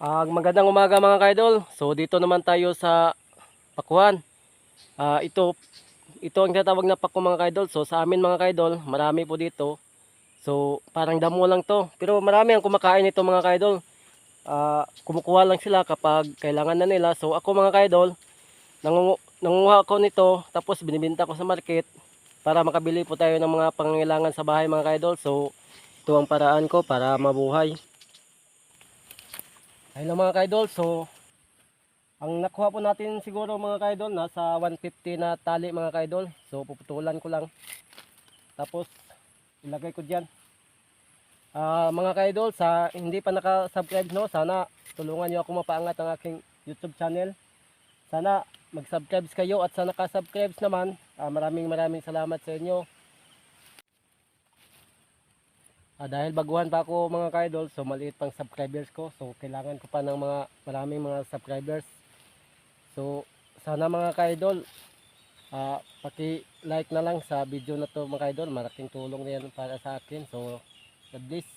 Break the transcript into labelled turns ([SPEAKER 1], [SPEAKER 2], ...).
[SPEAKER 1] Magandang umaga mga kaidol. So dito naman tayo sa pakuhan. Ito ang tinatawag na pako mga kaidol. So sa amin mga kaidol, marami po dito. So parang damo lang to. Pero marami ang kumakain nito mga kaidol. Kumukuha lang sila kapag kailangan na nila. So ako mga kaidol, nangunguha ko nito tapos binibenta ko sa market para makabili po tayo ng mga pangangailangan sa bahay mga kaidol. So ito ang paraan ko para mabuhay. Ayun lang mga kaidol. So ang nakuha po natin siguro mga kaidol, nasa 150 na tali mga kaidol. So puputulan ko lang. Tapos ilagay ko dyan. Mga kaidol, sa hindi pa naka-subscribe no, sana tulungan nyo ako mapaangat ang aking YouTube channel. Sana mag-subscribe kayo at sa naka-subscribe naman, maraming salamat sa inyo. Dahil baguhan pa ako mga kaidol, so maliit pang subscribers ko. So kailangan ko pa ng maraming mga subscribers. So sana mga kaidol, paki-like na lang sa video na to mga kaidol. Malaking tulong na yan para sa akin. So God bless.